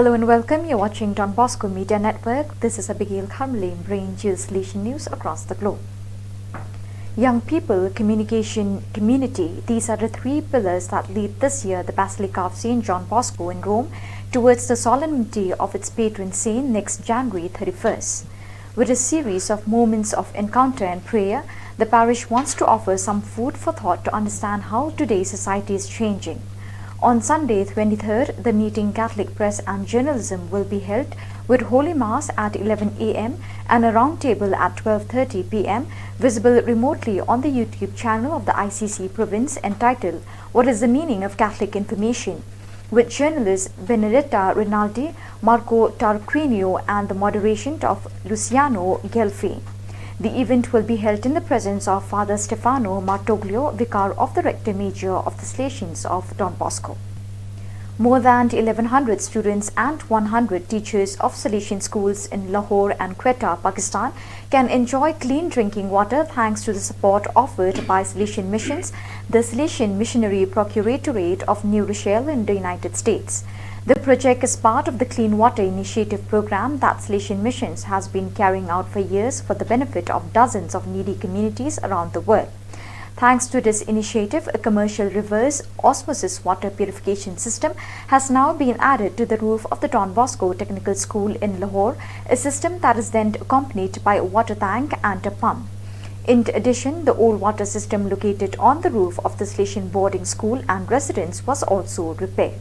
Hello and welcome. You're watching Don Bosco Media Network. This is Abigail Carmeline bringing you Salesian news across the globe. Young people, communication, community. These are the three pillars that lead this year the Basilica of St. John Bosco in Rome towards the solemnity of its patron saint next January 31st. With a series of moments of encounter and prayer, the parish wants to offer some food for thought to understand how today's society is changing. On Sunday 23rd, the meeting Catholic Press and Journalism will be held with Holy Mass at 11 a.m. and a round table at 12:30 p.m. visible remotely on the YouTube channel of the ICC province entitled What is the Meaning of Catholic Information? With journalists Benedetta Rinaldi, Marco Tarquinio and the moderation of Luciano Gelfi. The event will be held in the presence of Father Stefano Martoglio, Vicar of the Rector Major of the Salesians of Don Bosco. More than 1,100 students and 100 teachers of Salesian schools in Lahore and Quetta, Pakistan can enjoy clean drinking water thanks to the support offered by Salesian Missions, the Salesian Missionary Procuratorate of New Rochelle in the United States. The project is part of the Clean Water Initiative program that Salesian Missions has been carrying out for years for the benefit of dozens of needy communities around the world. Thanks to this initiative, a commercial reverse osmosis water purification system has now been added to the roof of the Don Bosco Technical School in Lahore, a system that is then accompanied by a water tank and a pump. In addition, the old water system located on the roof of the Salesian boarding school and residence was also repaired.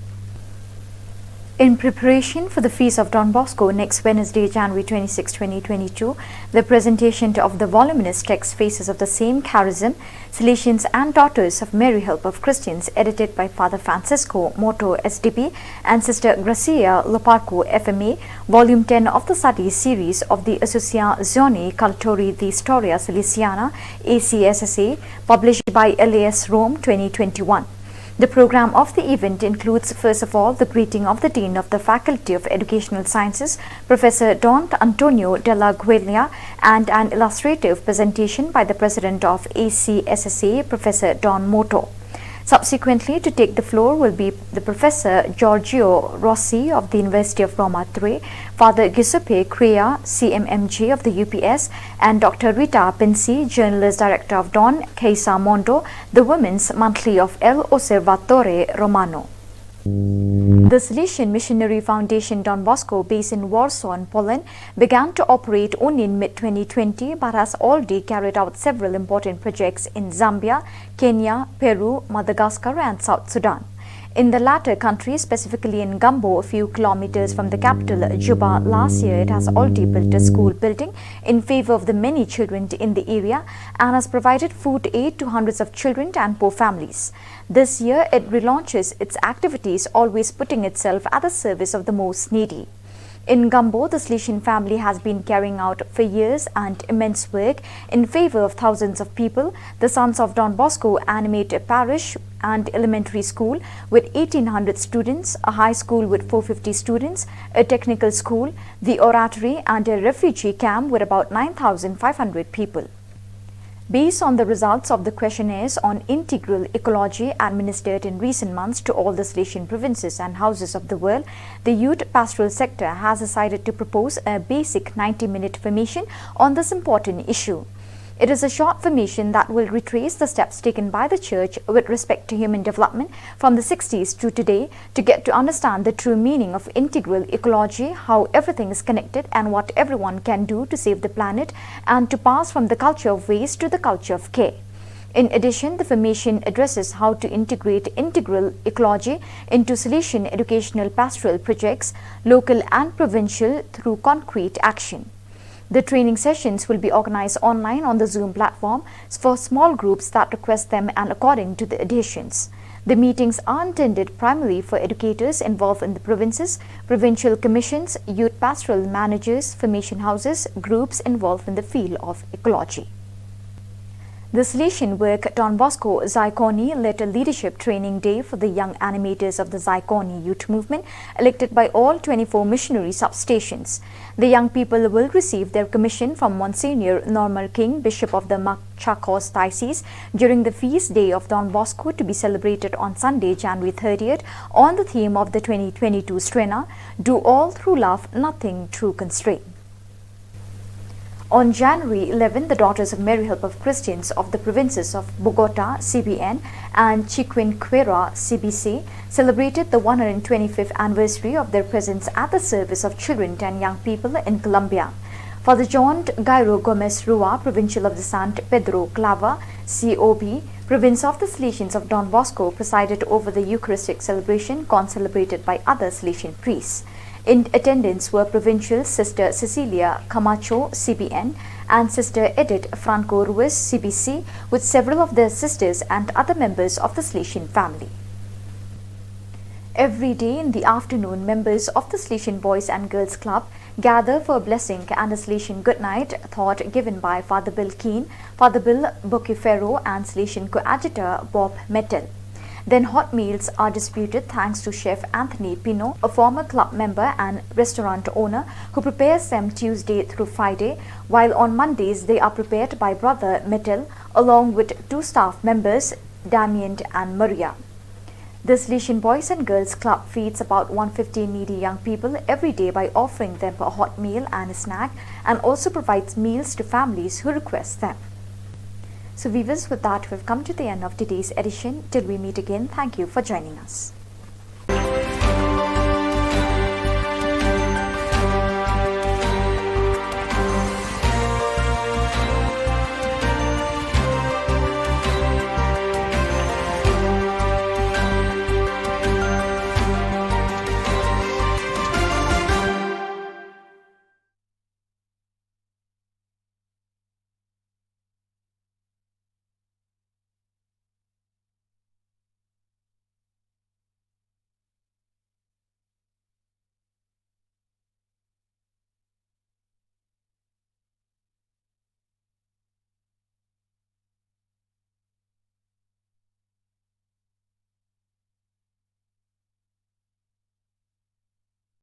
In preparation for the Feast of Don Bosco next Wednesday, January 26, 2022, the presentation of the voluminous text Faces of the Same Charism, Salesians and Daughters of Mary Help of Christians, edited by Father Francisco Moto SDP and Sister Gracia Loparco FMA, Volume 10 of the studies series of the Associazione Cultori di Storia Salesiana, ACSSA, published by LAS Rome 2021. The program of the event includes, first of all, the greeting of the Dean of the Faculty of Educational Sciences, Professor Don Antonio della Gueglia, and an illustrative presentation by the President of ACSSA, Professor Don Moto. Subsequently, to take the floor will be the Professor Giorgio Rossi of the University of Roma III, Father Giuseppe Crea, CMMG of the UPS, and Dr. Rita Pinci, Journalist Director of Don Casa Mondo, the Women's Monthly of El Osservatore Romano. The Salesian Missionary Foundation Don Bosco, based in Warsaw in Poland, began to operate only in mid-2020 but has already carried out several important projects in Zambia, Kenya, Peru, Madagascar and South Sudan. In the latter country, specifically in GUMBO, a few kilometers from the capital Juba, last year it has already built a school building in favor of the many children in the area and has provided food aid to hundreds of children and poor families. This year it relaunches its activities, always putting itself at the service of the most needy. In GUMBO, the Salesian family has been carrying out for years and immense work in favor of thousands of people. The Sons of Don Bosco animate a parish and elementary school with 1,800 students, a high school with 450 students, a technical school, the oratory and a refugee camp with about 9,500 people. Based on the results of the questionnaires on integral ecology administered in recent months to all the Salesian provinces and houses of the world, the youth pastoral sector has decided to propose a basic 90-minute formation on this important issue. It is a short formation that will retrace the steps taken by the Church with respect to human development from the 60s to today to get to understand the true meaning of integral ecology, how everything is connected and what everyone can do to save the planet and to pass from the culture of waste to the culture of care. In addition, the formation addresses how to integrate integral ecology into Salesian educational pastoral projects, local and provincial, through concrete action. The training sessions will be organized online on the Zoom platform for small groups that request them and according to the adhesions. The meetings are intended primarily for educators involved in the provinces, provincial commissions, youth pastoral managers, formation houses, groups involved in the field of ecology. The Salesian work Don Bosco Zaikoni led a leadership training day for the young animators of the Zaikoni youth movement, elected by all 24 missionary substations. The young people will receive their commission from Monsignor Normal King, Bishop of the Machakos Diocese, during the feast day of Don Bosco to be celebrated on Sunday, January 30th, on the theme of the 2022 Strena, Do All Through Love, Nothing Through Constraint. On January 11, the Daughters of Mary Help of Christians of the provinces of Bogota, CBN, and Chiquinquira, CBC, celebrated the 125th anniversary of their presence at the service of children and young people in Colombia. Father John Gairo Gomez Rua, Provincial of the San Pedro Clava, COB, Province of the Salesians of Don Bosco, presided over the Eucharistic celebration, concelebrated by other Salesian priests. In attendance were Provincial Sister Cecilia Camacho, CBN, and Sister Edith Franco Ruiz, CBC, with several of their sisters and other members of the Salesian family. Every day in the afternoon, members of the Salesian Boys and Girls Club gather for a blessing and a Salesian goodnight thought given by Father Bill Keane, Father Bill Bocifero, and Salesian coadjutor Bob Mettel. Then hot meals are distributed thanks to Chef Anthony Pino, a former club member and restaurant owner who prepares them Tuesday through Friday, while on Mondays they are prepared by Brother Mettel along with two staff members, Damien and Maria. The Salesian Boys and Girls Club feeds about 150 needy young people every day by offering them a hot meal and a snack, and also provides meals to families who request them. So viewers, with that we've come to the end of today's edition. Till we meet again, thank you for joining us.